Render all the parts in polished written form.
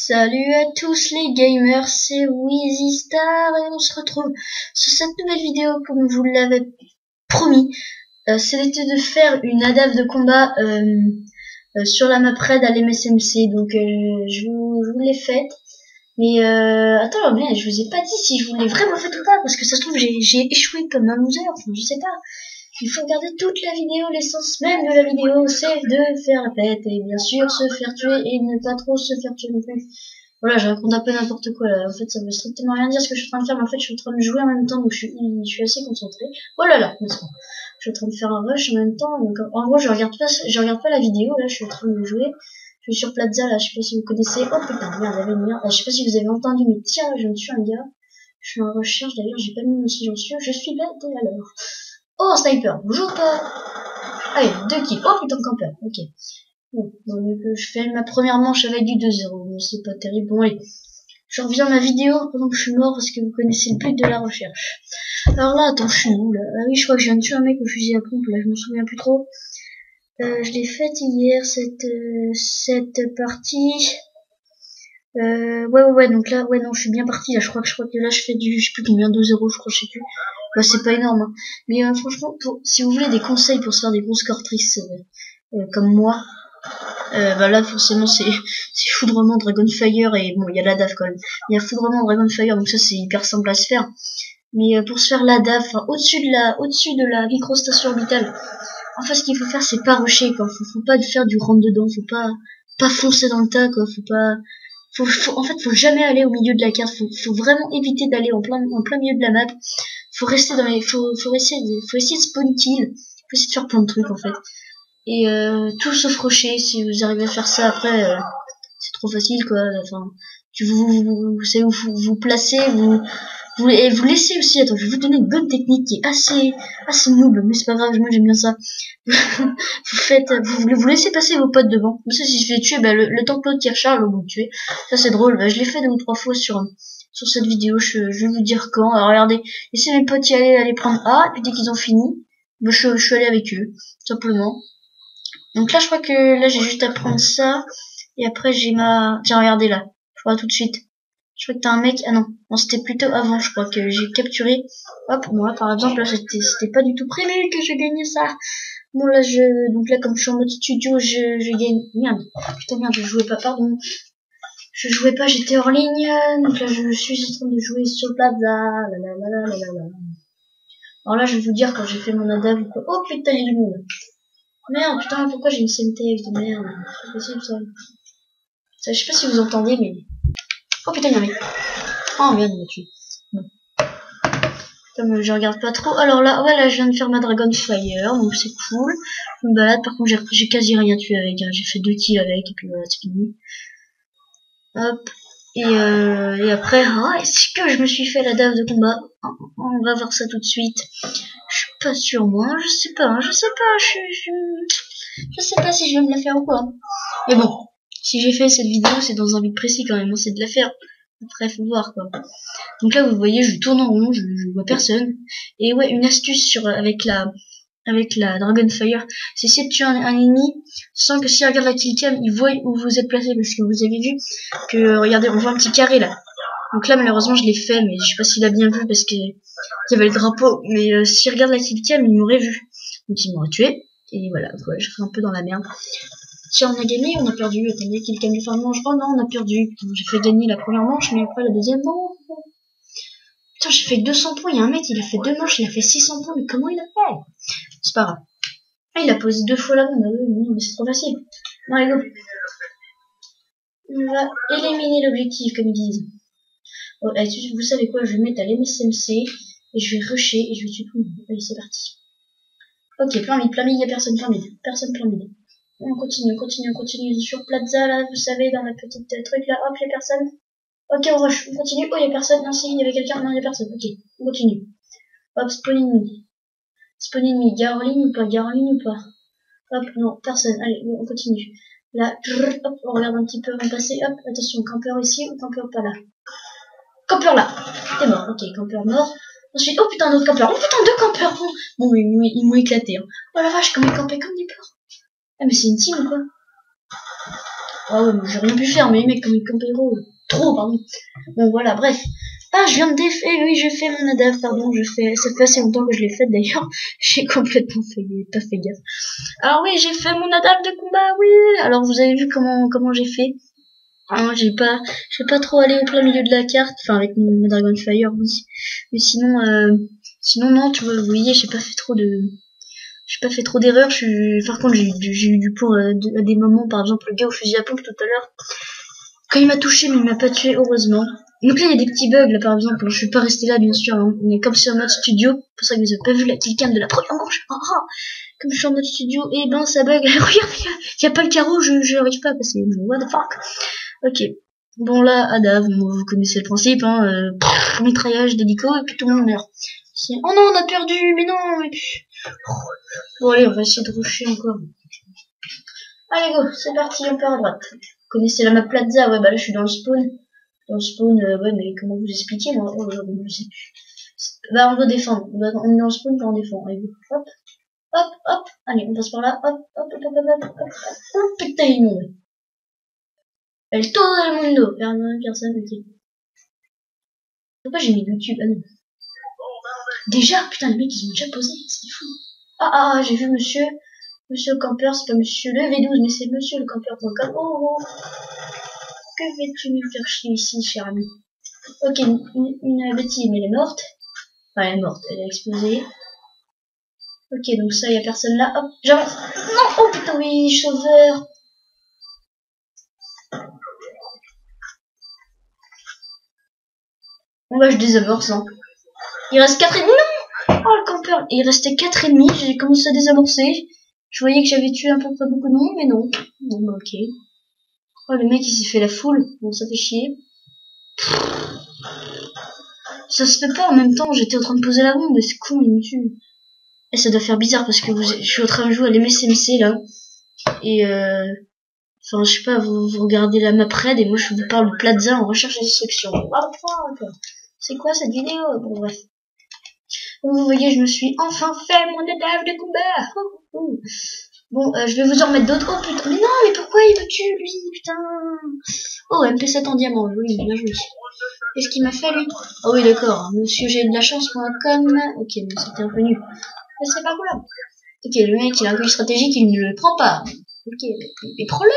Salut à tous les gamers, c'est WheezyStar et on se retrouve sur cette nouvelle vidéo comme vous l'avez promis. C'était de faire une ADAV de combat sur la map raid à l'MSMC, donc je vous l'ai faite. Mais attends, mais je vous ai pas dit si je vous l'ai vraiment fait ou pas, parce que ça se trouve j'ai échoué comme un loser, enfin je sais pas. Il faut regarder toute la vidéo, l'essence même de la vidéo, c'est de faire la pète et bien sûr se faire tuer et ne pas trop se faire tuer non plus. Voilà, je raconte un peu n'importe quoi là. En fait, ça veut strictement rien dire ce que je suis en train de faire, mais en fait, je suis en train de jouer en même temps, donc je suis assez concentré. Oh là là, n'est-ce pas? Je suis en train de faire un rush en même temps, donc en gros, je regarde pas la vidéo, là, je suis en train de jouer. Je suis sur Plaza, là, je sais pas si vous connaissez. Oh putain, merde, il y avait une merde. Je sais pas si vous avez entendu, mais tiens, je me suis un gars. Je suis en recherche, d'ailleurs, j'ai pas mis mon silencieux, je suis bête et alors. Oh, sniper, bonjour pas. Allez, 2 kills. Oh putain, campeur, ok. Bon, donc je fais ma première manche avec du 2-0, mais c'est pas terrible. Bon, allez, je reviens à ma vidéo pendant que je suis mort parce que vous connaissez le but de la recherche. Alors là, attends, je suis où là? Ah oui, je crois que je viens de tuer un mec au fusil à pompe, là, je m'en souviens plus trop. Je l'ai faite hier, cette partie. Ouais, donc là, ouais, non, je suis bien parti, là, je crois que là, je fais du, je sais plus combien, 2-0, je crois, je sais plus. Bah, c'est pas énorme, hein. Mais franchement, si vous voulez des conseils pour se faire des gros scores tristes, comme moi, bah là forcément c'est foudrement Dragonfire et bon il y a la DAF quand même. Il y a foudrement Dragonfire donc ça c'est hyper simple à se faire. Mais pour se faire la DAF, au-dessus de la microstation orbitale, en fait ce qu'il faut faire c'est pas rusher quoi. Faut pas faire du rentre dedans, faut pas foncer dans le tas quoi. En fait faut jamais aller au milieu de la carte. Faut vraiment éviter d'aller en plein milieu de la map. Faut rester dans les, faut essayer de spawn kill. Faut essayer de faire plein de trucs en fait. Et tout sauf rocher, si vous arrivez à faire ça après, c'est trop facile quoi. Enfin, vous savez où vous placez, et vous laissez aussi. Attends, je vais vous donner une bonne technique qui est assez noob, mais c'est pas grave, moi j'aime bien ça. Vous laissez passer vos potes devant. Comme ça, si je fais tuer, bah, le temps que l'autre tire charge, vous le tuez. Ça c'est drôle. Bah, je l'ai fait 2 ou 3 fois sur cette vidéo. Je vais vous dire quand. Alors regardez, laissez mes potes y aller prendre A, et puis dès qu'ils ont fini, bah, je suis allé avec eux, tout simplement. Donc là, je crois que là, j'ai juste à prendre ça. Et après, j'ai ma... Tiens, regardez là. Je vois tout de suite. Je crois que t'as un mec... Ah non, c'était plutôt avant, je crois que j'ai capturé. Hop, moi, par exemple, là, c'était pas du tout prévu que je gagnais ça. Bon, là, donc là, comme je suis en mode studio, je gagne... Merde. Putain, merde, je jouais pas, pardon. Je jouais pas, j'étais hors ligne. Donc là, je suis en train de jouer sur Plaza. Alors là, je vais vous dire quand j'ai fait mon ADAV ou quoi. Oh putain, il y a du monde. Merde, putain, pourquoi j'ai une CMTX de merde? C'est pas possible ça. Je sais pas si vous entendez, mais... Oh putain, il y en a un mec. Oh merde, il m'a tué. Bon. Comme je regarde pas trop. Alors là, ouais, là, je viens de faire ma Dragonfire, donc c'est cool. Je me balade, par contre, j'ai quasi rien tué avec. Hein. J'ai fait 2 kills avec, et puis voilà, c'est fini. Hop. Et après, est-ce que je me suis fait la DAV de combat? On va voir ça tout de suite. Je suis pas sûre, moi. Je sais pas, je sais pas si je vais me la faire ou quoi. Mais bon, si j'ai fait cette vidéo, c'est dans un but précis quand même, c'est de la faire. Après, faut voir quoi. Donc là, vous voyez, je tourne en rond, je vois personne. Et ouais, une astuce avec la Dragonfire, c'est essayer de tuer un ennemi sans que s'il regarde la killcam, il voit où vous êtes placé. Parce que vous avez vu que, regardez, on voit un petit carré là. Donc là, malheureusement, je l'ai fait, mais je sais pas s'il a bien vu parce que il y avait le drapeau. Mais s'il regarde la killcam, il m'aurait vu. Donc il m'aurait tué. Et voilà, quoi, je serais un peu dans la merde. Si on a gagné, on a perdu. Attendez, quelqu'un du fin de manche. Oh non, on a perdu. J'ai fait gagner la première manche, mais après la deuxième, non. Putain, j'ai fait 200 points. Il y a un mec, il a fait 2 manches, il a fait 600 points. Mais comment il a fait? C'est pas grave. Ah, il a posé 2 fois la bombe. Non, mais c'est trop facile. Non, allez, go. On va éliminer l'objectif, comme ils disent. Oh, allez, vous savez quoi? Je vais mettre à l'MSMC et je vais rusher et je vais tuer tout le monde. Allez, c'est parti. Ok, plein mid, il y a personne, plein mid. On continue sur Plaza, là, vous savez, dans la petite truc, là, hop, y'a personne. Ok, on rush, on continue. Oh, y'a personne, non, si, il y avait quelqu'un, non, y'a personne, ok, on continue. Hop, spawn ennemi, gare en ligne ou pas? Hop, non, personne, allez, on continue. Là, hop, on regarde un petit peu, on passe, hop, attention, campeur ici ou campeur pas là? Campeur là, t'es mort, ok, campeur mort. Ensuite, oh putain, d'autres campeurs, oh putain, 2 campeurs. Bon, ils m'ont éclaté, hein. Oh la vache, comme ils campaient comme des porcs. Ah mais c'est une team ou quoi? Ah ouais, mais j'ai rien pu faire, mais les mecs comme héros. Trop, pardon. Bon, voilà, bref. Ah, je viens de défaire, oui, j'ai fait mon ADAF, pardon, ça fait assez longtemps que je l'ai fait d'ailleurs. J'ai complètement pas fait gaffe. Alors oui, j'ai fait mon ADAF de combat, oui. Alors vous avez vu comment j'ai fait. Hein, j'ai pas trop allé au plein milieu de la carte, enfin avec mon Dragonfire, oui. Mais sinon non, tu vois, vous voyez, j'ai pas fait trop d'erreurs. Par contre, j'ai eu du plomb à des moments, par exemple le gars au fusil à pompe tout à l'heure. Quand il m'a touché, mais il m'a pas tué, heureusement. Donc là, il y a des petits bugs, là, par exemple. Alors, je suis pas resté là, bien sûr. Hein. On est comme sur mode studio. C'est pour ça que vous avez pas vu la killcam de la première manche. Comme je suis en mode studio, et ben, ça bug. Regarde, il y a pas le carreau, je n'arrive pas à passer. What the fuck? Ok. Bon, là, Ada, vous connaissez le principe, hein. Mitraillage d'hélico, et puis tout le monde meurt. Oh non, on a perdu, mais non. Bon, allez, on va essayer de rusher encore. Allez, go, c'est parti, on part à droite. Vous connaissez la map Plaza? Ouais, bah là, je suis dans le spawn. Dans le spawn, ouais, mais comment vous expliquer, moi? Je sais plus. Bah, on doit défendre. On est dans le spawn, on défend. Allez, hop, hop, hop. Allez, on passe par là. Hop, hop, hop, hop, hop, hop, hop. Oh, putain, il est monde. El todo el mundo. Personne, ok. Pourquoi j'ai mis YouTube? Ah non. Déjà, putain, les mecs, ils ont déjà posé. C'est fou. Ah, j'ai vu monsieur le campeur, c'est pas monsieur le V12, mais c'est monsieur le campeur.com. Oh. Que vais-tu nous faire chier ici, cher ami? Ok, une bêtise, mais elle est morte. Enfin, elle est morte, elle a explosé. Ok, donc ça, y a personne là. Hop, j'avance. Non, oh putain, oui, sauveur. Bon bah, je désamorce, hein. Il reste 4 ennemis. Non. Oh, le campeur. Il restait 4 ennemis, j'ai commencé à désamorcer. Je voyais que j'avais tué un peu pas beaucoup de monde, mais non. Bon bah, ok. Oh, le mec, il s'est fait la foule. Bon, ça fait chier. Ça se fait pas en même temps, j'étais en train de poser la bombe, mais c'est con, il me tue. Et ça doit faire bizarre parce que je suis en train de jouer à l'MSMC là. Et enfin, je sais pas, vous regardez la map raid et moi je vous parle de Plaza en recherche et destruction. C'est quoi cette vidéo? Bon, bref. Comme vous voyez, je me suis enfin fait mon étage de combat. Bon, je vais vous en remettre d'autres. Oh putain, mais non, mais pourquoi il me tue lui? Putain. Oh, MP7 en diamant, oui, bien joué. Qu'est-ce qu'il m'a fait lui? Oh oui, d'accord, monsieur j'ai de la chance.com. Ok, mais c'était un peu nul. Mais c'est pas grave. Ok, le mec il a un coup stratégique, il ne le prend pas. Ok, mais prends-le.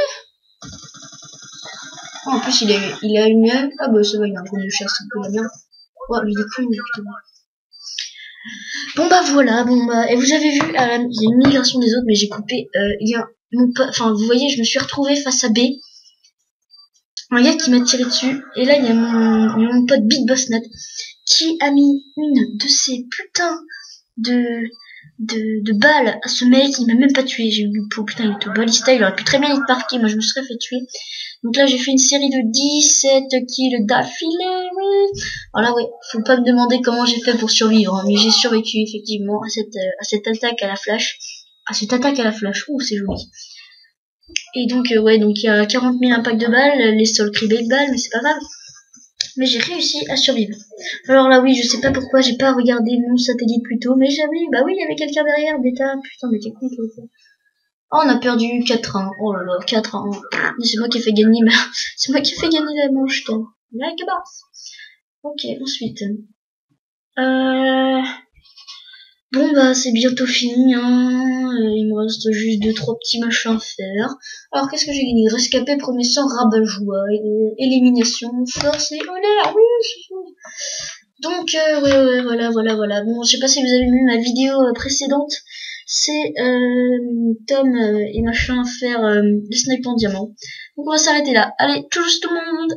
Oh, en plus il a une... Ah bah ça va, il a un coup de chasse, un peu bien. Oh, mais il est cool, putain. Bon bah voilà, bon bah... Et vous avez vu, il y a une migration des autres, mais j'ai coupé... il y a enfin, vous voyez, je me suis retrouvée face à B. Un gars qui m'a tiré dessus. Et là, il y a mon pote Big Boss Nat qui a mis une de ces putains de balles à ce mec. Il m'a même pas tué. J'ai eu du pot. Putain, il était au balista. Il aurait pu très bien être parqué. Moi, je me serais fait tuer. Donc là, j'ai fait une série de 17 kills d'affilée. Oui. Alors là, ouais, faut pas me demander comment j'ai fait pour survivre. Hein, mais j'ai survécu, effectivement, à cette attaque à la flash. À cette attaque à la flash. Ouh, c'est joli. Et donc, ouais, donc il y a 40 000 impacts de balles, les sols cribés de balles, mais c'est pas grave. Mais j'ai réussi à survivre. Alors là, oui, je sais pas pourquoi j'ai pas regardé mon satellite plus tôt, mais j'avais, bah oui, il y avait quelqu'un derrière, bêta, putain, mais t'es con, toi. Oh, on a perdu 4-1. Oh là là, 4-1. Mais c'est moi qui ai fait gagner c'est moi qui ai fait gagner la manche, toi. Like a boss. Ok, ensuite. Bon bah c'est bientôt fini, hein. Il me reste juste 2-3 petits machins à faire. Alors qu'est-ce que j'ai gagné? Rescapé, premier sang, rabat-joie, élimination, force et honneur, oui, c'est ça. Donc ouais, voilà. Bon, je sais pas si vous avez vu ma vidéo précédente. C'est Tom et machin faire le snipe en diamant. Donc on va s'arrêter là. Allez, tchuss tout le monde.